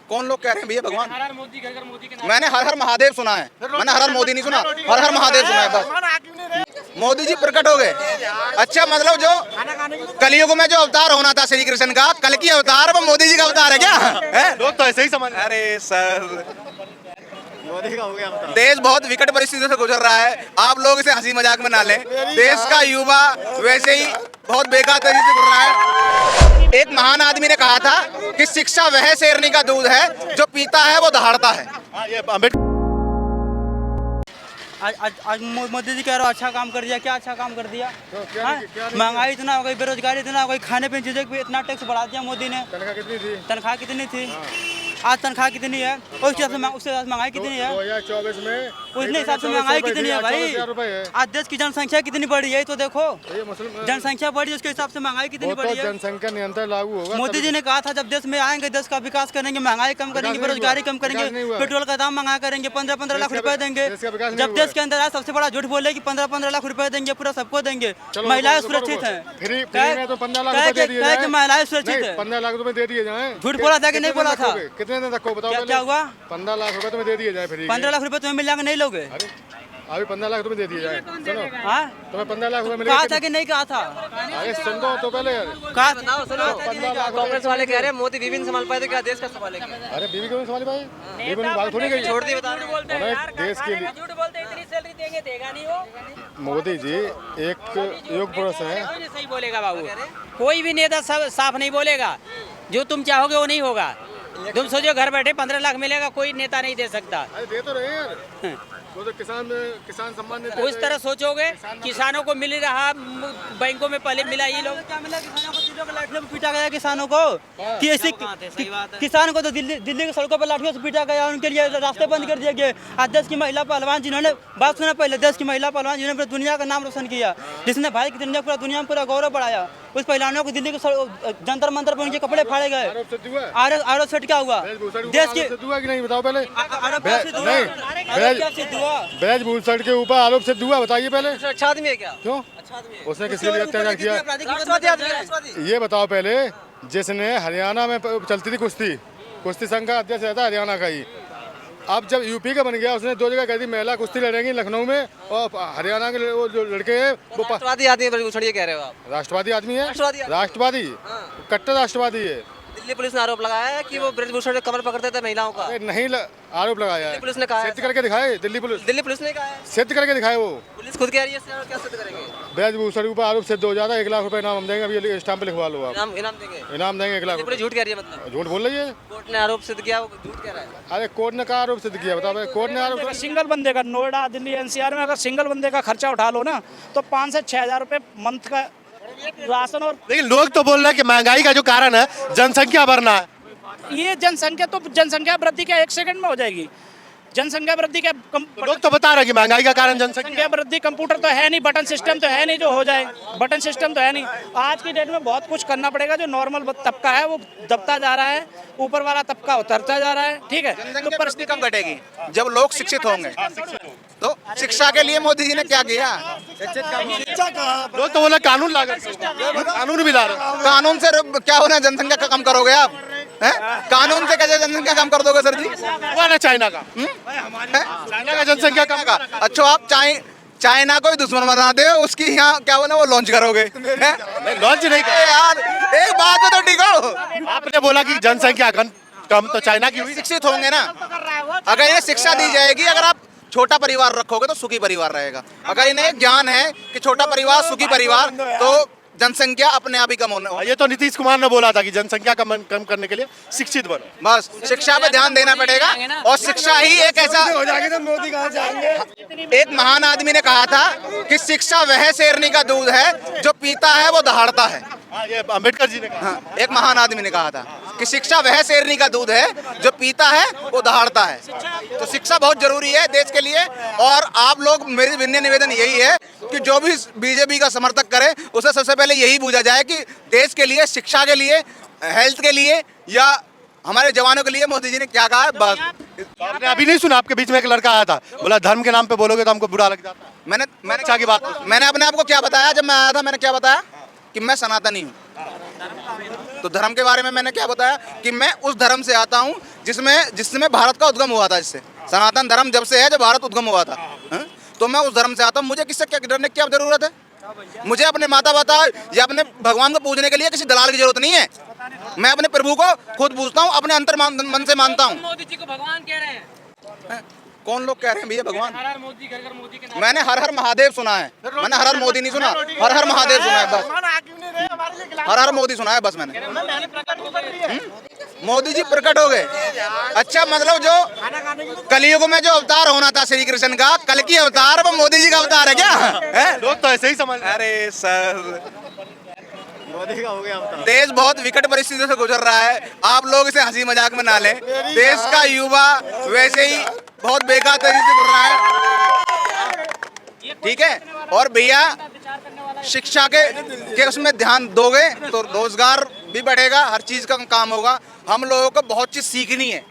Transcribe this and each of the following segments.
कौन लोग कह रहे हैं भैया भगवान? मैंने हर हर महादेव सुना है, मैंने हर हर मोदी नहीं सुना, हर हर महादेव सुना है बस। मोदी जी प्रकट हो गए। अच्छा, मतलब जो कलयुग में जो अवतार होना था श्री कृष्ण का, कल की अवतार वो मोदी जी का अवतार है क्या? है? लोग तो ऐसे ही समझ। अरे सर, मोदी का हो गया अवतार। देश बहुत विकट परिस्थितियों से गुजर रहा है, आप लोग इसे हंसी मजाक में ना लें। देश का युवा वैसे ही बहुत बेकार तरीके से गुजर रहा है। एक महान आदमी ने कहा था कि शिक्षा वह शेरनी का दूध है जो पीता है वो दहाड़ता है। ये अम्बेडकर आज मोदी जी कह रहे हो अच्छा काम कर दिया। क्या अच्छा काम कर दिया? महंगाई इतना हो गई, बेरोजगारी इतना हो गई, खाने पीने चीज़ों पे इतना टैक्स बढ़ा दिया मोदी ने। तनख्वाह कितनी थी? आज तनख्वाह कितनी है? उस हिसाब से महंगाई कितनी है? 2024 में उसने हिसाब से महंगाई कितनी है भाई? आज देश की जनसंख्या कितनी बढ़ी है तो देखो, जनसंख्या बढ़ी उसके हिसाब से महंगाई कितनी बढ़ी है। जनसंख्या नियंत्रण लागू होगा। मोदी जी ने कहा था जब देश में आएंगे देश का विकास करेंगे, महंगाई कम करेंगे, बेरोजगारी कम करेंगे, पेट्रोल का दाम महंगा करेंगे, 15-15 लाख रुपए देंगे। जब देश के अंदर आए सबसे बड़ा झूठ बोले कि 15-15 लाख रुपए देंगे, पूरा सबको देंगे, महिलाएं सुरक्षित है। फ्री में तो 15 लाख रुपए दे दिए जाएं। महिलाएं सुरक्षित है। 15 लाख रुपए दे दिए जाएं। झूठ बोला था कि नहीं बोला था? कितने दिन तक बताओ? क्या हुआ? 15 लाख रुपए तुम्हें दे दिए जाए फ्री। 15 लाख रुपए तुम्हें मिल जाएंगे, नहीं लोगे? अभी 15 लाख रुपए दे दिए जाए। सुनो, हाँ, तुम्हें 15 लाख रुपए मिलेगा। कहा था कि नहीं कहा था? अरे सुन दो तो पहले यार। कहा कांग्रेस वाले कह रहे हैं मोदी बीवी नहीं संभाल पाए तो क्या देश का संभालेगा? अरे बीवी क्यों संभाली भाई? बीवी ने बात थोड़ी गई। छोड़ दिए बता देश के लिए झूठ बोलते इतनी सैलरी देंगे, देगा नहीं वो। मोदी जी एक योग पुरुष है। सही बोलेगा बाबू, कोई भी नेता साफ नहीं बोलेगा। जो तुम चाहोगे वो नहीं होगा। तुम सोचो घर बैठे 15 लाख मिलेगा, कोई नेता नहीं दे सकता। अरे दे तो रहे हैं यार। वो तो किसान सम्मान निधि उस तरह सोचोगे, किसानों को मिल रहा, बैंकों में पहले मिला ये लोग। क्या मिला किसानों को? दिल्ली में लाठियों से पीटा गया किसानों को कि ऐसे किसान को तो दिल्ली की सड़कों पर लाठियों से पीटा गया, उनके लिए रास्ते बंद कर दिए गए। आज देश की महिला पहलवान जिन्होंने, बात सुना पहले, देश की महिला पहलवान जिन्होंने पूरी दुनिया का नाम रोशन किया, जिसने भारत की पूरा दुनिया में पूरा गौरव बढ़ाया, उस पहलवानों को दिल्ली के जंतर मंतर पर उनके कपड़े फाड़े गए। आरोप सेट क्या हुआ? देश की नहीं बताओ पहले। नहीं ब्रजभूषण के ऊपर आरोप सिद्ध हुआ, बताइए पहले। अच्छा आदमी है क्या? क्यों? अच्छा आदमी है। उसने किसके लिए अत्याचार किया? राष्ट्रवादी आदमी है, राष्ट्रवादी। ये बताओ पहले, जिसने हरियाणा में चलती थी कुश्ती संघ का अध्यक्ष रहता हरियाणा का ही, अब जब यूपी का बन गया, उसने 2 जगह कह दी महिला कुश्ती लड़ेंगी लखनऊ में, और हरियाणा के वो जो लड़के हैं वो राष्ट्रवादी आदमी ब्रजभूषण ये कह रहे हो आप? राष्ट्रवादी आदमी है। राष्ट्रवादी राष्ट्रवादी कट्टर राष्ट्रवादी है। दिल्ली पुलिस ने आरोप लगाया है कि वो ब्रजभूषण कमर पकड़ते थे महिलाओं का। नहीं आरोप लगाया है, पुलिस ने कहा है। सिद्ध करके दिखाए दिल्ली पुलिस ने कहा है, सिद्ध करके दिखाए। वो पुलिस खुद कह रही है, क्या सिद्ध करेंगे? ब्रजभूषण के ऊपर आरोप सिद्ध हो जाता है, 1 लाख रुपए इनाम हम देंगे। अभी स्टाम्प पे लिखवा लो आप। इनाम देंगे? इनाम देंगे 1 लाख। पुलिस झूठ कह रही है, मतलब झूठ बोल रही है। कोर्ट ने आरोप सिद्ध किया, वो झूठ कह रहा है। अरे कोर्ट ने कहा आरोप सिद्ध किया? बताओ भाई, कोर्ट ने आरोप। सिंगल बंदे का नोएडा, दिल्ली, एनसीआर में अगर सिंगल बंदे का खर्चा उठा लो ना तो 5 से 6 हजार रुपए मंथ का राशन। और लेकिन लोग तो बोल रहे हैं कि महंगाई का जो कारण है जनसंख्या बढ़ना है। ये जनसंख्या वृद्धि क्या 1 सेकंड में हो जाएगी? जनसंख्या वृद्धि क्या लोग तो बता रहे हैं कि महंगाई का कारण जनसंख्या। जनसंख्या वृद्धि कंप्यूटर तो है नहीं, बटन सिस्टम तो है नहीं जो हो जाए, बटन सिस्टम तो है नहीं। आज की डेट में बहुत कुछ करना पड़ेगा। जो नॉर्मल तबका है वो दबता जा रहा है, ऊपर वाला तबका उतरता जा रहा है। ठीक है, तो परिस्थिति कब घटेगी? जब लोग शिक्षित होंगे। तो शिक्षा के लिए मोदी जी ने क्या किया? लोग तो बोले कानून लागू, कानून भी ला रहे। कानून से क्या होना? जनसंख्या का कम करोगे आप? हैं? कानून से कैसे जनसंख्या कम कर दोगे सर जी? हुआ ना चाइना का, चाइना का जनसंख्या कम का। अच्छा, आप चाइना को ही दुश्मन बना दे, उसकी यहाँ क्या बोला वो लॉन्च करोगे? लॉन्च नहीं कर यार, एक बात में तो टिको। आपने बोला कि जनसंख्या कम तो चाइना की हुई। शिक्षित होंगे ना, अगर इन्हें शिक्षा दी जाएगी, अगर आप छोटा परिवार रखोगे तो सुखी परिवार रहेगा। अगर इन्हें ज्ञान है कि छोटा परिवार सुखी परिवार, तो जनसंख्या अपने आप ही कम होने। ये तो नीतीश कुमार ने बोला था कि जनसंख्या कम करने के लिए शिक्षित बनो। बस शिक्षा पे ध्यान देना पड़ेगा, और शिक्षा ही एक ऐसा हो जाएगी तो मोदी कहाँ जाएंगे। एक महान आदमी ने कहा था कि शिक्षा वह शेरनी का दूध है जो पीता है वो दहाड़ता है। ये अम्बेडकर जी ने कहा। हाँ, एक महान आदमी ने कहा था कि शिक्षा वह शेरनी का दूध है जो पीता है वो दहाड़ता है। तो शिक्षा बहुत जरूरी है देश के लिए। और आप लोग, मेरी विनम्र निवेदन यही है कि जो भी बीजेपी का समर्थक करे उसे सबसे पहले यही पूछा जाए कि देश के लिए, शिक्षा के लिए, हेल्थ के लिए या हमारे जवानों के लिए मोदी जी ने क्या कहा है। बस आपने अभी नहीं सुना? आपके बीच में एक लड़का आया था, बोला धर्म के नाम पे बोलोगे तो हमको बुरा लग जाता है। मैंने अच्छा की बात। मैंने अपने आप को क्या बताया? जब मैं आया था मैंने क्या बताया कि मैं सनातनी हूँ। तो धर्म के बारे में मैंने क्या बताया कि मैं उस धर्म से आता हूँ जिसमें भारत का उद्गम हुआ था, जिससे सनातन धर्म जब से है, जब भारत उद्गम हुआ था। तो मैं उस धर्म से आता हूँ, मुझे किससे क्या डरने की क्या जरूरत है? मुझे अपने माता पिता या अपने भगवान को पूजने के लिए किसी दलाल की जरूरत नहीं है। मैं अपने प्रभु को खुद पूजता हूँ, अपने अंतर मन से मानता हूँ। मोदी जी को भगवान कह रहे हैं। कौन लोग कह रहे हैं भैया भगवान? हर हर मोदी, घर घर मोदी के नाम। मैंने हर हर महादेव सुना है, मैंने हर हर मोदी नहीं सुना, हर हर महादेव सुना है बस। हर हर मोदी सुना है बस मैंने। मोदी जी प्रकट हो गए, अच्छा मतलब जो कलयुग में जो अवतार होना था श्री कृष्ण का, कल की अवतार वो मोदी जी का अवतार है क्या? है? लोग तो ऐसे ही समझ। अरे सर, मोदी का हो गया अवतार। देश बहुत विकट परिस्थितियों से गुजर रहा है, आप लोग इसे हंसी मजाक में ना लें। देश का युवा वैसे ही बहुत बेकार तरीके से गुजर रहा है, ठीक है। और भैया शिक्षा के उसमें ध्यान दोगे तो रोजगार भी बढ़ेगा, हर चीज का काम होगा। हम लोगों को बहुत चीज सीखनी है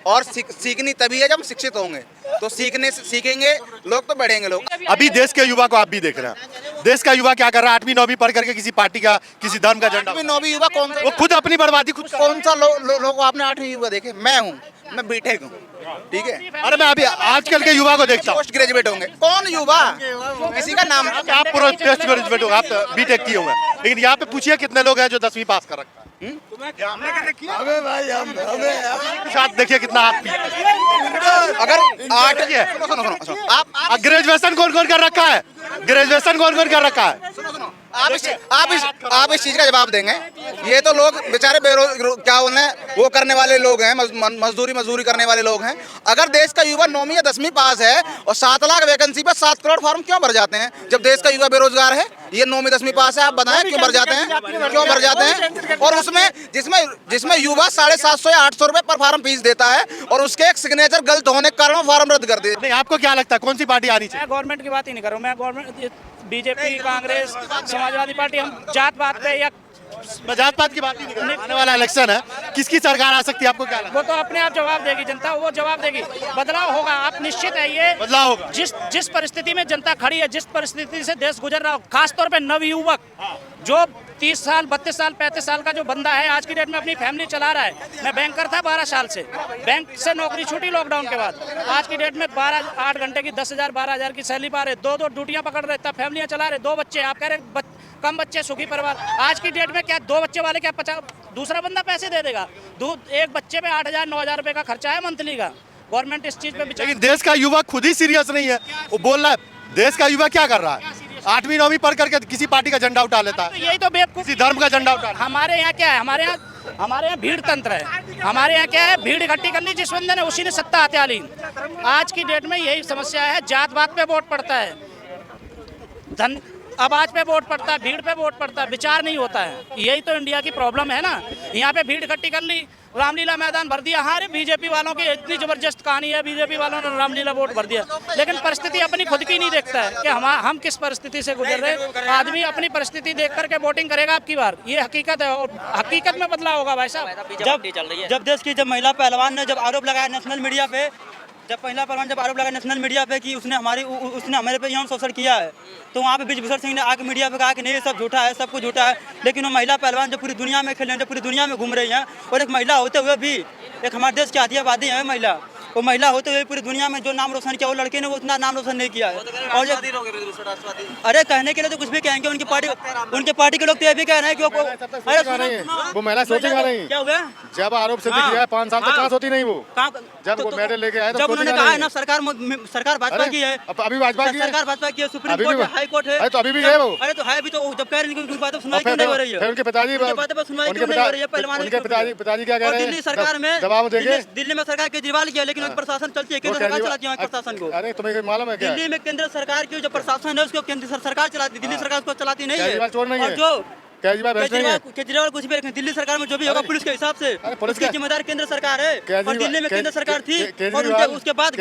और सीखनी तभी है जब हम शिक्षित होंगे, तो सीखेंगे लोग तो बढ़ेंगे लोग। अभी देश के युवा को आप भी देख रहे हैं, देश का युवा क्या कर रहा है? 8वीं 9वीं पढ़ करके किसी पार्टी का, किसी धर्म का झंडा। 8वीं 9वीं युवा कौन सा? वो खुद अपनी बर्बादी खुद। कौन सा लोग आपने 8वीं युवा देखे? मैं हूँ, मैं बीटेक हूँ, ठीक है। अरे मैं अभी आजकल के युवा को देखता हूँ। पोस्ट ग्रेजुएट होंगे, कौन युवा? किसी का नाम? आप पूरा पोस्ट ग्रेजुएट हो, आप बीटेक किए हुए हैं, लेकिन यहाँ पे पूछिए कितने लोग हैं जो 10वीं पास कर रखा है। साथ देखिए कितना आप अगर 8 सुनो आप ग्रेजुएशन कौन कौन कर रखा है? ग्रेजुएशन कौन कौन कर रखा है? आप इस चीज का जवाब देंगे। ये तो लोग बेचारे क्या बोलते हैं, वो करने वाले लोग हैं, मजदूरी करने वाले लोग हैं। अगर देश का युवा 9वीं या 10वीं पास है और 7 लाख वैकेंसी पर 7 करोड़ फॉर्म क्यों भर जाते हैं? जब देश का युवा बेरोजगार है, ये 9वीं 10वीं पास है, आप बताएं क्यों भर जाते हैं? क्यों भर जाते हैं? और उसमें जिसमें युवा 750 या 800 रुपए पर फॉर्म फीस देता है और उसके एक सिग्नेचर गलत होने के कारण फॉर्म रद्द कर देते। नहीं, आपको क्या लगता है कौन सी पार्टी आनी चाहिए? मैं गवर्नमेंट की बात ही नहीं कर रहा हूँ, मैं government BJP, Congress, Samajwadi party, हम जात पात पे या जात पात की बात ही नहीं कर रहे। आने वाला इलेक्शन है, किसकी सरकार आ सकती है आपको क्या लगता वो तो अपने आप जवाब देगी जनता, वो जवाब देगी। बदलाव होगा, आप निश्चित है। ये बदलाव होगा। जिस परिस्थिति में जनता खड़ी है, जिस परिस्थिति से देश गुजर रहा हो, खासतौर पे नवयुवक जो 30 साल 32 साल 35 साल का जो बंदा है, आज की डेट में अपनी फैमिली चला रहा है। मैं बैंकर था 12 साल से, बैंक से नौकरी छूटी लॉकडाउन के बाद। आज की डेट में 8 घंटे की 10,000 12,000 की सैलरी पा रहे, 2 ड्यूटियां पकड़ रहे, तब फैमिलियां चला रहे, 2 बच्चे। आप कह रहे कम बच्चे सुखी परिवार। आज की डेट में क्या 2 बच्चे वाले क्या 50 दूसरा बंदा पैसे दे देगा? एक बच्चे पे 8,000 9,000 रुपए का खर्चा है मंथली का। गवर्नमेंट इस चीज पे विचार। लेकिन देश का युवा खुद ही सीरियस नहीं है, वो बोल रहा है। देश का युवा क्या कर रहा है? 8वीं 9वीं पढ़ करके किसी पार्टी का झंडा उठा लेता है, तो यही तो बेवकूफ, किसी धर्म का झंडा उठा। हमारे यहाँ क्या है? हमारे यहाँ भीड़ तंत्र है। हमारे यहाँ क्या है? भीड़ इकट्ठी कर ली जिस बंदे ने, उसी ने सत्ता हत्या ली। आज की डेट में यही समस्या है। जात पात पे वोट पड़ता है, आवाज पे वोट पड़ता है, भीड़ पे वोट पड़ता है, विचार नहीं होता है। यही तो इंडिया की प्रॉब्लम है ना। यहाँ पे भीड़ इकट्ठी कर ली, रामलीला मैदान भर दिया। हाँ, बीजेपी वालों की इतनी जबरदस्त कहानी है, बीजेपी वालों ने रामलीला वोट भर दिया, लेकिन परिस्थिति अपनी खुद की नहीं देखता है कि हम किस परिस्थिति से गुजर रहे। आदमी अपनी परिस्थिति देख करके वोटिंग करेगा आपकी बार, ये हकीकत है। और हकीकत में बदलाव होगा भाई साहब। जब देश की महिला पहलवान ने जब आरोप लगाया नेशनल मीडिया पे, जब आरोप लगा नेशनल मीडिया पे कि उसने हमारे पे यौन शोषण किया है, तो वहाँ पे ब्रिजभूषण सिंह ने आके मीडिया पे कहा कि नहीं, ये सब झूठा है, सब कुछ झूठा है। लेकिन वो महिला पहलवान जो पूरी दुनिया में खेल रहे हैं, जो पूरी दुनिया में घूम रही हैं, और एक महिला होते हुए भी, एक हमारे देश की आधी आबादी है महिला, वो महिला होते हुए पूरी दुनिया में जो नाम रोशन किया, वो लड़के ने वो उतना नाम रोशन नहीं किया है। और जो अरे कहने के लिए तो कुछ भी कहेंगे, उनकी पार्टी के लोग तो ये भी कह रहे हैं कि वो महिला सोचेगा नहीं। क्या हो गया? जब आरोप सिद्ध किया है 5 साल तक कहाँ सोती नहीं वो। जब वो मेडल लेके आए, जब उन्होंने कहा है ना सरकार भाजपा की है, अभी भाजपा की सरकार भाजपा की है, सुप्रीम कोर्ट है, हाई कोर्ट है, तो अभी भी गए वो। अरे तो है भी, तो जब कह रहे हैं कि उनकी बातों पर सुनवाई क्यों नहीं हो रही है? उनके पिताजी उनकी बातों पर सुनवाई क्यों नहीं हो रही है? पहलवान उनके पिताजी क्या कह रहे हैं? दिल्ली सरकार में जवाब देंगे। दिल्ली में सरकार केजरीवाल की है, लेकिन प्रशासन चलती है, केंद्र सरकार चलाती है प्रशासन को। अरे तुम्हें मालूम है क्या? दिल्ली में केंद्र सरकार की जो प्रशासन है उसको केंद्र सरकार चलाती है, दिल्ली सरकार उसको चलाती नहीं है। केजरीवाल चोर नहीं है। और जो केजरीवाल कुछ भी रखें, दिल्ली सरकार में जो भी होगा पुलिस के हिसाब से, उसकी जिम्मेदार केंद्र सरकार है। और दिल्ली में केंद्र सरकार थी, और उसके बाद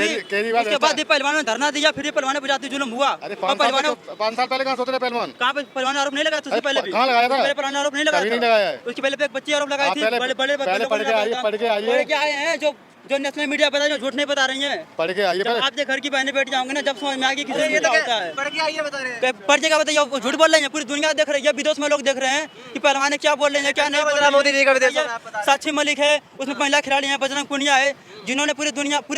भी पहलवानों ने धरना दिया, फिर पहलवानों पर जाति जुल्म हुआ। 5 साल पहले कहाँ सोच रहे पहलवान? कहाँ पे पहलवान आरोप नहीं लगा? उससे पहले भी कहाँ लगाया था? पहलवान आरोप नहीं लगाया, नहीं लगाया। उसके पहले एक बच्ची आरोप लगाई थी। पढ़ के आइए पढ़ के आए हैं जो जो नेशनल मीडिया बता, जो झूठ नहीं बता रही है। पढ़ के आइए। जब आपके घर की बहनें बैठ जाओगे ना, जब समझ में आएगी किसी ये क्या तो होता है। पढ़ के आइए बता रहे हैं। पढ़ के क्या बताइए, वो झूठ बोल रहे हैं, पूरी दुनिया देख रही है, विदेश में लोग देख रहे हैं कि पहलवान क्या बोल रहे हैं, क्या नहीं बोल रहे हैं। मोदी जी का विदेश में आप बता रहे हैं। साक्षी मलिक है, उसमें महिला खिलाड़ी है, बजरंग पुनिया है, जिन्होंने पूरी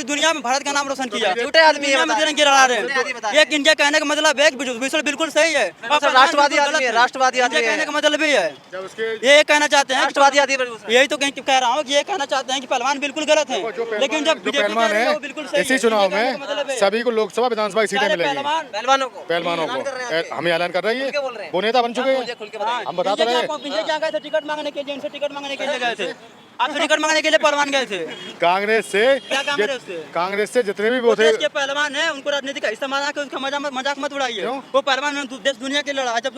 दुनिया में भारत का नाम रोशन किया। झूठे आदमी है, दुनिया में बता रहे तिरंगे लड़ा रहे झूठे आदमी बता हैं। रहे एक इंडिया कहने का मतलब है, विजुअल बिल्कुल सही है, राष्ट्रवादी आदमी है, राष्ट्रवादी आदमी इंडिया है। कहने का मतलब ही है। जब उसके ये कहना चाहते हैं, राष्ट्रवादी आदमी है। यही तो कह रहा हूँ कि ये कहना चाहते हैं कि पहलवान बिल्कुल गलत है, लेकिन जब जो पहलवान है इसी चुनाव में सभी को लोकसभा विधानसभा की सीटें मिलेंगी। पहलवानों को पहलवानों को हम ऐलान कर रही क्या बोल रहे है, हैं? वो नेता बन चुके मुझे खुल के बताइए। हैं, हम बता तो रहे हैं। क्या गए थे टिकट मांगने के लिए, उनसे टिकट मांगने के लिए गए थे, आप टिकट मांगने के लिए पहलवान गए थे। कांग्रेस से क्या काम है उससे? कांग्रेस से जितने भी वो थे देश के पहलवान है, उनको राजनीति का इस्तेमाल आके उसका मजाक मत उड़ाइए। वो पहलवान ने देश दुनिया की लड़ा, जब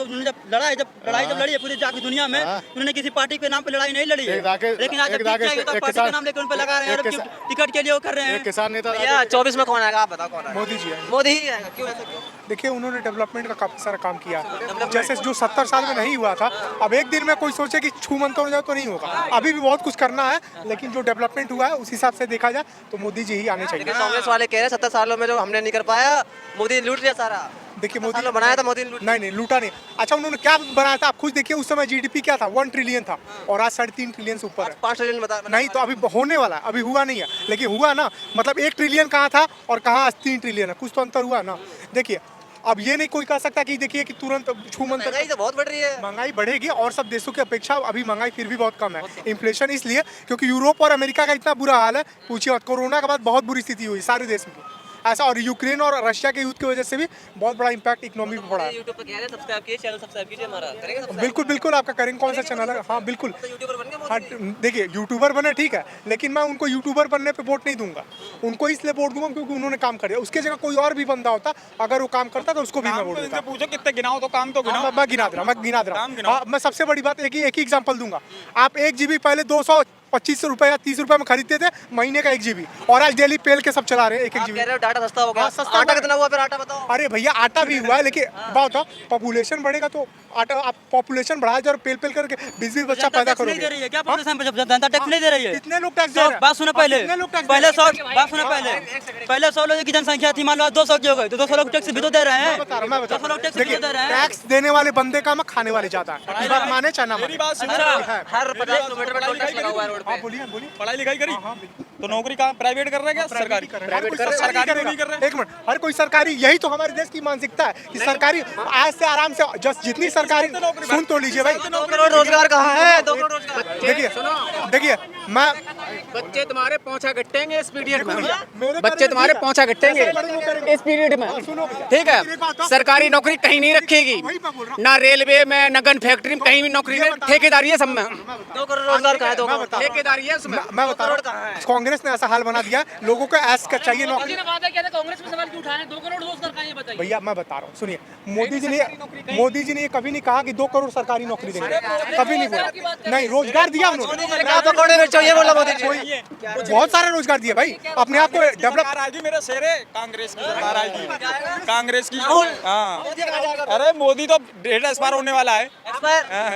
लड़ी है पूरी जाके दुनिया में, उन्होंने किसी पार्टी के नाम पे लड़ाई नहीं लड़ी है। लेकिन आज पार्टी का नाम लेकर उन पे लगा रहे हैं, टिकट के लिए वो कर रहे हैं। किसान नेता भैया 24 में कौन आएगा, आप बताओ कौन आएगा? मोदी जी है। मोदी ही आएगा। क्यों ऐसा क्यों? देखिए उन्होंने डेवलपमेंट का काफी सारा काम किया, जैसे जो 70 साल में नहीं हुआ था, अब एक दिन में कोई सोचे कि छू मंतर हो जाए तो नहीं होगा। अभी भी बहुत कुछ करना है, लेकिन जो डेवलपमेंट हुआ है उस हिसाब से देखा जाए तो मोदी जी ही आने चाहिए। लेकिन कांग्रेस वाले कह रहे हैं 70 सालों में जो हमने नहीं कर पाया, मोदी ने लूट लिया सारा। देखिए मोदी सालों बनाया था, मोदी ने लूट। नहीं लूटा नहीं। अच्छा उन्होंने क्या बनाया था आप खुद देखिए, उस समय जीडीपी क्या था, 1 ट्रिलियन था और आज 3.5 ट्रिलियन से ऊपर है। 5 ट्रिलियन बता नहीं तो अभी होने वाला है, अभी हुआ नहीं है, लेकिन हुआ ना, मतलब 1 ट्रिलियन कहाँ था और कहाँ आज 3 ट्रिलियन है, कुछ तो अंतर हुआ ना। देखिए अब ये नहीं कोई कह सकता कि देखिए कि तुरंत छू मंतर। महंगाई तो बहुत बढ़ रही है। महंगाई बढ़ेगी और सब देशों की अपेक्षा अभी महंगाई फिर भी बहुत कम है। इन्फ्लेशन इसलिए क्योंकि यूरोप और अमेरिका का इतना बुरा हाल है, पूछिए मत। कोरोना के बाद बहुत बुरी स्थिति हुई सारे देश में ऐसा, और यूक्रेन और रशिया के युद्ध की वजह से भी बहुत बड़ा इम्पैक्ट इकोनॉमी पे पड़ा है। YouTube पे कह रहे हैं सब्सक्राइब कीजिए, चैनल सब्सक्राइब कीजिए हमारा, करेंगे सब्सक्राइब? बिल्कुल बिल्कुल आपका करेंगे। कौन सा चैनल है? हाँ बिल्कुल। तो यूट्यूबर बन गए हाँ मोदी। देखिए यूट्यूबर बने ठीक है, लेकिन मैं उनको यूट्यूबर बनने पे वोट नहीं दूंगा। उनको इसलिए वोट दूंगा क्योंकि उन्होंने काम कर दिया। उसके जगह कोई और भी बंदा होता, अगर वो काम करता तो उसको भी मैं वोट देता। पूछो कितने गिनाओ तो काम तो गिनाओ। मैं गिना दे रहा हूँ। हाँ, मैं सबसे बड़ी बात एक ही एग्जांपल दूंगा। आप 1 GB पहले 225 रुपए या 30 रुपए में खरीदते थे, महीने का 1 GB, और आज डेली पेल के सब चला रहे हैं 1 आप GB। कह रहे हो डाटा सस्ता हो गया। हाँ, सस्ता आटा हुआ। कितना हुआ फिर आटा बताओ? अरे भैया आटा भी हुआ है, लेकिन बात हो पॉपुलेशन बढ़ेगा तो आटा, आप पॉपुलेशन बढ़ा जाओ, पेल करके 20-20 बच्चा पैदा टैक्स नहीं दे रही करोगे। है क्या? पॉपुलेशन पे जब जनता टैक्स नहीं दे रही है, कितने लोग टैक्स दे रहे हैं? बात सुनो पहले, कितने लोग टैक्स पहले दे रहे 100 बात सुनो पहले 100 लोगों की जनसंख्या थी, मान लो 200 की हो गई तो 200 लोग टैक्स भी तो दे रहे हैं। मैं बता रहा हूँ। 200 लोग टैक्स भी तो दे रहे हैं। टैक्स देने वाले बंदे का मैं खाने वाले ज्यादा है, बात माने चाहे ना माने। हर 50 किलोमीटर में टोल टैक्स लगा हुआ है रोड हाँ पे। बोलिए। पढ़ाई लिखाई करी तो नौकरी कहाँ प्राइवेट कर रहे हैं क्या सरकारी? प्राइवेट कर सरकारी क्यों नहीं कर रहे? एक मिनट, हर कोई सरकारी, यही तो हमारे देश की मानसिकता है कि सरकारी आज से आराम से जस्ट जितनी सरकारी, सुन तो लीजिए भाई। 2 करोड़ रोजगार कहाँ है? 2 करोड़ रोजगार। देखिए मैं बच्चे तुम्हारे पहुंचा गट्टेंगे इस पीरियड में। मेरे बच्चे तुम्हारे पहुंचा गट्टेंगे इस पीरियड में। ठीक है, सरकारी नौकरी कहीं नहीं रखेगी, ना रेलवे में, ना गन फैक्ट्री में, कहीं भी नौकरी नहीं। ठेकेदारी है सब में। 2 करोड़ रोजगार कहाँ है? 2 करोड़ ठेकेदारी है उसमें। मैं बता रहा हूँ, कांग्रेस ने ऐसा हाल बना दिया, लोगों को ऐश का चाहिए नौकरी। कांग्रेस में सवाल क्यों उठाए? 2 करोड़ रोजगार कहाँ है बताइए? भैया मैं बता रहा हूँ, सुनिए, मोदी जी ने ये कभी नहीं कहा कि 2 करोड़ सरकारी नौकरी देंगे, कभी नहीं बोला। नहीं, रोजगार दिया उन्होंने, क्या पकौड़े बेचो ये बोला मोदी जी। बहुत सारे रोजगार दिए भाई, अपने आप को डेवलप। आएगी मेरा शेर है, कांग्रेस की सरकार आएगी, कांग्रेस की। हाँ, अरे मोदी तो डेटा एक्सपायर होने वाला है। हाँ।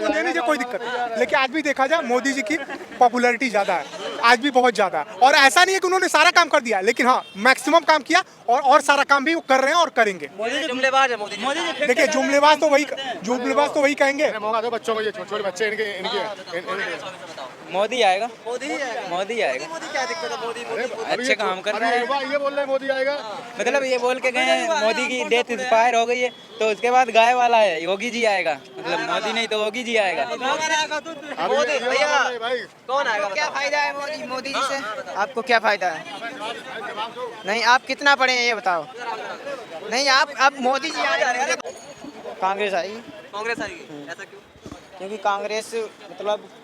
ले लीजिए, कोई दिक्कत नहीं, लेकिन आज भी देखा जाए मोदी जी की पॉपुलैरिटी ज्यादा है, आज भी बहुत ज्यादा है। और ऐसा नहीं है कि उन्होंने सारा काम कर दिया, लेकिन हाँ मैक्सिमम काम किया, और सारा काम भी वो कर रहे हैं और करेंगे। जुमलेबाज है मोदी जी। देखिए जुमलेबाज तो वही कहेंगे। मौका दो बच्चों को, ये छोटे बच्चे इनके मोदी आएगा। मोदी ही आएगा। मोदी आएगा। मोदी क्या दिक्कत है? मोदी अच्छे काम कर रहे हैं। ये बोल रहे हैं मोदी आएगा। मतलब ये बोल के गए मोदी की डेथ एक्सपायर हो गई है, तो उसके बाद गाय वाला है योगी जी आएगा। मतलब मोदी नहीं तो योगी जी आएगा। मोदी भैया भाई कौन आएगा? क्या फायदा है मोदी जी से? आपको क्या फायदा है? नहीं, आप कितना पढ़े हैं ये बताओ। नहीं, आप मोदी जी आ जा रहे हैं। कांग्रेस आएगी। कांग्रेस आएगी, ऐसा क्यों? क्योंकि कांग्रेस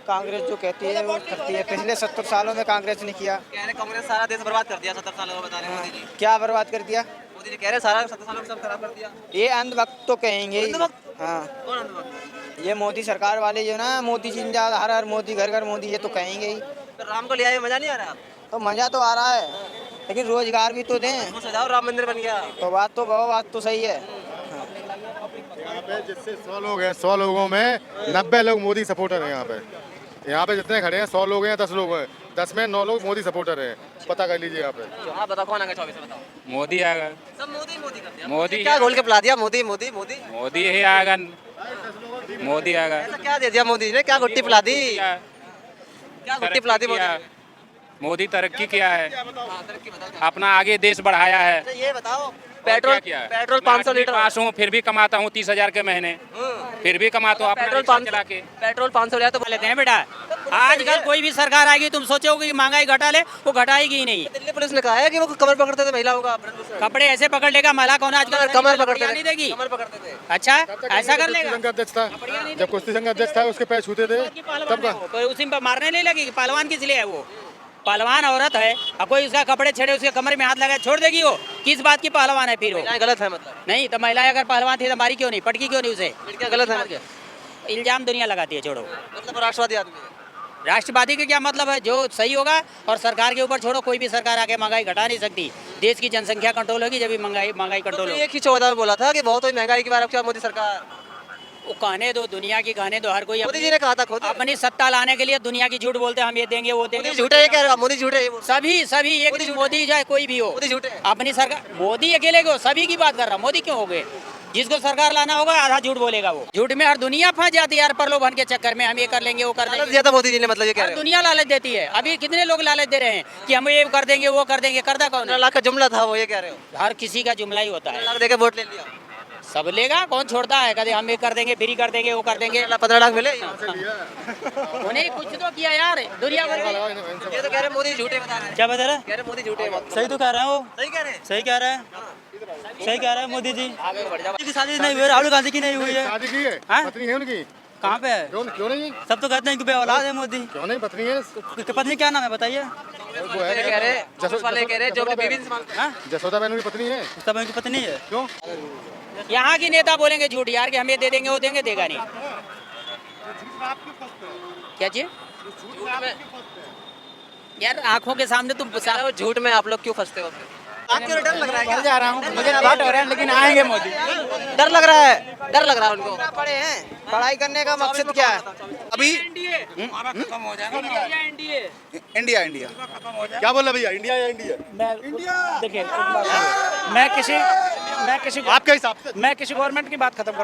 कांग्रेस जो कहती है वो करती है। पिछले 70 सालों में कांग्रेस ने किया। कह रहे कांग्रेस सारा देश बर्बाद कर दिया 70 सालों में, बता रहे हैं मोदी जी। क्या बर्बाद कर दिया? मोदी जी कह रहे सारा 70 सालों में सब खराब कर दिया। ये अंधभक्त तो कहेंगे ही। हाँ, कौन अंधभक्त? ये मोदी सरकार वाले जो ना, मोदी जिंदा हर मोदी घर घर मोदी, ये तो कहेंगे ही। तो राम को ले आए, मजा नहीं आ रहा? तो मजा तो आ रहा है, लेकिन रोजगार भी तो दें। वो सजाओ, राम मंदिर बन गया। तो बात तो सही है। यहाँ पे जिससे 100 लोग हैं, 100 लोगों में 90 लोग मोदी सपोर्टर हैं यहाँ पे। यहाँ पे जितने खड़े हैं 100 लोग हैं, 10 लोग हैं, 10 में 9 लोग मोदी सपोर्टर हैं, पता कर लीजिए यहाँ पे। हाँ बताओ कौन आएगा 24 में बताओ। मोदी आएगा। सब मोदी मोदी करते हैं। मोदी क्या घोल के पिला दिया मोदी मोदी मोदी। मोदी ही आएगा। मोदी आएगा। ऐसा क्या दे दिया मोदी ने, क्या घुट्टी पिला दी, क्या घुट्टी पिला दी मोदी ने? मोदी तरक्की किया है, अपना आगे देश बढ़ाया है। अच्छा, ये बताओ पेट्रोल 500 लीटर पास हूँ फिर भी कमाता हूँ 30,000 के महीने, फिर भी कमाता हूँ। पेट्रोल अपना चला के पेट्रोल 500 लिया तो लेते हैं बेटा। आजकल कोई भी सरकार आएगी तुम सोचोगे कि महंगाई घटा ले, वो घटाएगी ही नहीं। दिल्ली पुलिस ने कहा है कि वो कमर पकड़ते थे महिलाओं का। कपड़े ऐसे पकड़ लेगा, महिला कौन आजकल कमर पकड़ते नहीं देगी। कमर पकड़ते थे। अच्छा ऐसा कर लेगा। संघ का अध्यक्ष था, जब कुश्ती संघ का अध्यक्ष था उसके पैर छूते थे तब का। कोई उसी में मारने नहीं लगेगी। पहलवान किस लिए है वो? पहलवान औरत है और कोई उसका कपड़े छेड़े उसके कमर में हाथ लगाए छोड़ देगी वो? किस बात की पहलवान है फिर वो? गलत है मतलब। नहीं तो महिलाएं अगर पहलवान थी तो मारी क्यों नहीं, पटकी क्यों नहीं उसे? क्या गलत है मतलब? इल्जाम दुनिया लगाती है, छोड़ो। मतलब राष्ट्रवादी आदमी है। राष्ट्रवादी का क्या मतलब है? जो सही होगा और सरकार के ऊपर छोड़ो, कोई भी सरकार आके महंगाई घटा नहीं सकती। देश की जनसंख्या कंट्रोल होगी जब भी महंगाई कंट्रोल होगी। एक ही 14 में बोला था कि बहुत हुई महंगाई के बारे में मोदी सरकार। वो कहने दो, दुनिया की कहने दो, हर कोई मोदी जी ने कहा था खुद। अपनी सत्ता लाने के लिए दुनिया की झूठ बोलते हैं, हम ये देंगे वो देंगे। मोदी झूठे, ये कह रहा मोदी झूठे। सभी एक मोदी चाहे कोई भी हो, मोदी झूठे। अपनी सरकार मोदी अकेले को सभी की बात कर रहा, मोदी क्यों हो गए? जिसको सरकार लाना होगा आधा झूठ बोलेगा वो। झूठ में हर दुनिया फंस जाती है यार, प्रलोभन के चक्कर में। हम ये कर लेंगे वो कर लेंगे। दिया था मोदी जी ने, मतलब ये कह रहे हैं। दुनिया लालच देती है। अभी कितने लोग लालच दे रहे हैं कि हम ये कर देंगे वो कर देंगे। करदा कौन है? 15 लाख का जुमला था वो, ये कह रहे हो? हर किसी का जुमला ही होता है। 15 लाख देके वोट ले लिया, सब लेगा, कौन छोड़ता है? कभी हम ये कर देंगे, फ्री कर देंगे, वो कर देंगे। 15 लाख मिले। उन्हें कुछ तो किया यार दुनिया भर के। ये तो कह रहे मोदी झूठे बता रहे हैं। क्या बता रहे? कह रहे मोदी झूठे। सही तो कह रहे हैं वो, सही कह रहे हैं। सही कह रहे हैं, सही कह रहे हैं मोदी जी। आगे बढ़ जाओ। की शादी नहीं हुई, राहुल गांधी की नहीं हुई है। शादी की है, हाँ? पत्नी है उनकी। कहाँ पे है? क्यों नहीं? सब तो कहते हैं कि औलाद है मोदी। क्यों नहीं पत्नी है? पत्नी क्या नाम है बताइए? वो है कह रहे पुलिस वाले कह रहे जो अपनी बीवी से मांगते हैं। जसोदा बहन की पत्नी है। सब उनकी पत्नी है। क्यों? यहाँ की नेता बोलेंगे झूठ यार कि हम ये दे देंगे वो देंगे, देगा नहीं। क्या चीज यार? आंखों के सामने तुम झूठ में आप लोग क्यों फंसते हो? आपको डर लग रहा है? घर जा रहा हूँ, मुझे बात हो रहा है, लेकिन आएंगे मोदी। डर लग रहा है, डर लग रहा है उनको। पढ़े हैं, पढ़ाई करने का मकसद क्या है? अभी इंडिया इंडिया क्या बोल रहे भैया, इंडिया या इंडिया? देखिए मैं किसी आपके हिसाब से मैं किसी गवर्नमेंट की बात खत्म